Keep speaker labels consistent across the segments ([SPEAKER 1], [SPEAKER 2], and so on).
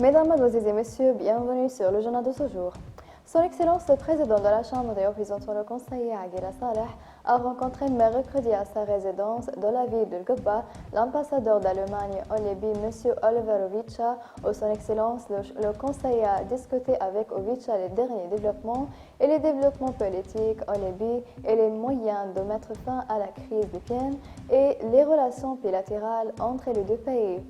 [SPEAKER 1] Mesdames, Mademoiselles et Messieurs, bienvenue sur le journal de ce jour. Son Excellence le Président de la Chambre des représentants le conseiller Aguila Saleh a rencontré mercredi à sa résidence de la ville de Gubba l'ambassadeur d'Allemagne en Libye, M. Oliver Ovicha. Où Son Excellence le conseiller a discuté avec Ovicha les derniers développements et les développements politiques en Libye et les moyens de mettre fin à la crise libyenne et les relations bilatérales entre les deux pays.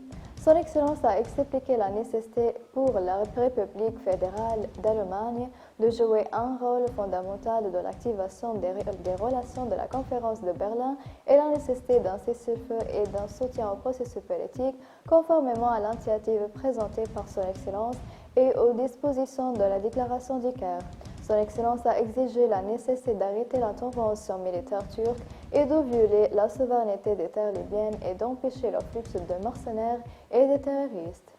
[SPEAKER 1] Son Excellence a expliqué la nécessité pour la République fédérale d'Allemagne de jouer un rôle fondamental dans l'activation des relations de la conférence de Berlin et la nécessité d'un cessez-le-feu et d'un soutien au processus politique conformément à l'initiative présentée par Son Excellence et aux dispositions de la déclaration du Caire. Son Excellence a exigé la nécessité d'arrêter l'intervention militaire turque et de violer la souveraineté des terres libyennes et d'empêcher le flux de mercenaires et de terroristes.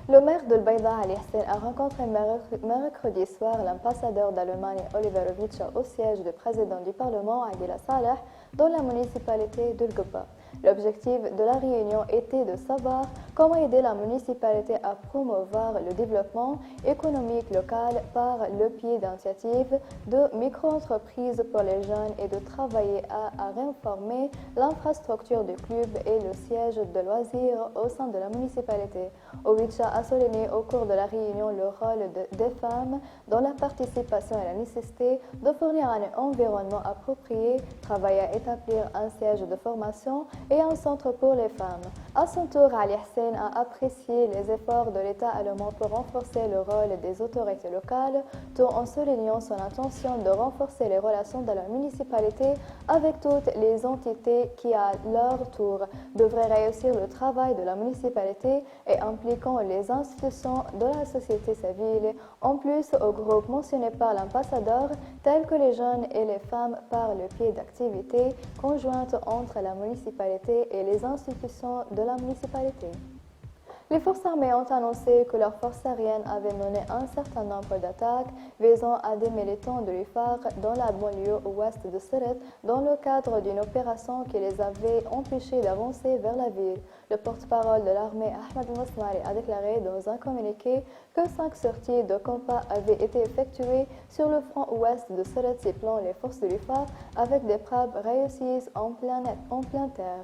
[SPEAKER 1] Le maire de Bayda Ali Hussein a rencontré mercredi soir l'ambassadeur d'Allemagne Oliver Ovicha au siège du président du Parlement Aguila Saleh dans la municipalité de Gubba. L'objectif de la réunion était de savoir comment aider la municipalité à promouvoir le développement économique local par le pied d'initiatives de micro-entreprises pour les jeunes et de travailler à réformer l'infrastructure du club et le siège de loisirs au sein de la municipalité. Ovicha a souligné au cours de la réunion le rôle des femmes dans la participation et la nécessité de fournir un environnement approprié, travailler à établir un siège de formation et un centre pour les femmes. À son tour, Ali Hussein a apprécié les efforts de l'État allemand pour renforcer le rôle des autorités locales, tout en soulignant son intention de renforcer les relations de la municipalité avec toutes les entités qui, à leur tour, devraient réussir le travail de la municipalité et impliquant les institutions de la société civile, en plus aux groupes mentionnés par l'ambassadeur, tels que les jeunes et les femmes par le pied d'activités conjointes entre la municipalité et les institutions de la municipalité. Les forces armées ont annoncé que leurs forces aériennes avaient mené un certain nombre d'attaques visant à des militants de l'UFAR dans la banlieue ouest de Sirte dans le cadre d'une opération qui les avait empêchés d'avancer vers la ville. Le porte-parole de l'armée Ahmed al-Masmari a déclaré dans un communiqué que 5 sorties de combat avaient été effectuées sur le front ouest de Sirte ciblant les forces de l'UFAR avec des frappes réussies en plein terre.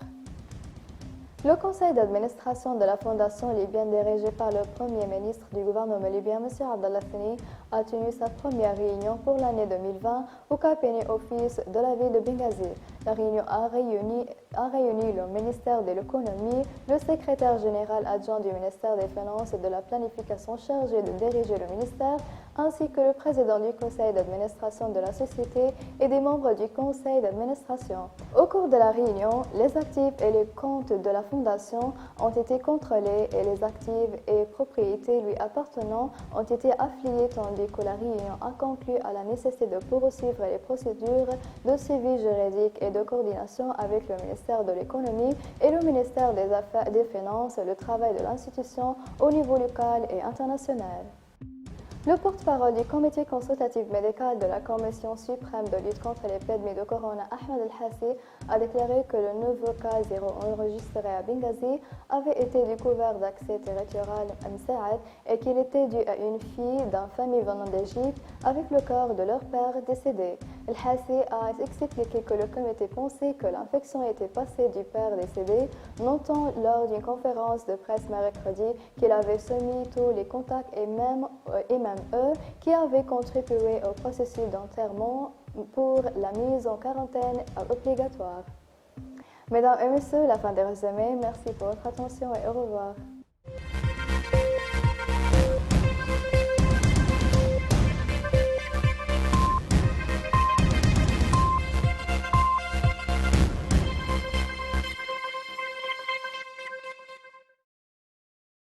[SPEAKER 1] Le conseil d'administration de la Fondation libyenne dirigé par le Premier ministre du gouvernement libyen, M. Abdallah Thani, a tenu sa première réunion pour l'année 2020 au cabinet office de la ville de Benghazi. La réunion a réuni le ministère de l'économie, le secrétaire général adjoint du ministère des Finances et de la planification chargé de diriger le ministère, ainsi que le président du conseil d'administration de la société et des membres du conseil d'administration. Au cours de la réunion, les actifs et les comptes de la Fondation ont été contrôlés et les actifs et propriétés lui appartenant ont été affiliés tandis que la réunion a conclu à la nécessité de poursuivre les procédures de suivi juridique et de coordination avec le ministère de l'économie et le ministère des Finances, le travail de l'institution au niveau local et international. Le porte-parole du comité consultatif médical de la Commission suprême de lutte contre l'épidémie de corona, Ahmed El-Hassi, a déclaré que le nouveau cas zéro enregistré à Benghazi avait été découvert d'accès territorial à Msaad et qu'il était dû à une fille d'une famille venant d'Égypte avec le corps de leur père décédé. El-Hassi a expliqué que le comité pensait que l'infection était passée du père décédé, notant lors d'une conférence de presse mercredi qu'il avait soumis tous les contacts et même eux qui avaient contribué au processus d'enterrement pour la mise en quarantaine obligatoire. Mesdames et messieurs, la fin des résumés. Merci pour votre attention et au revoir.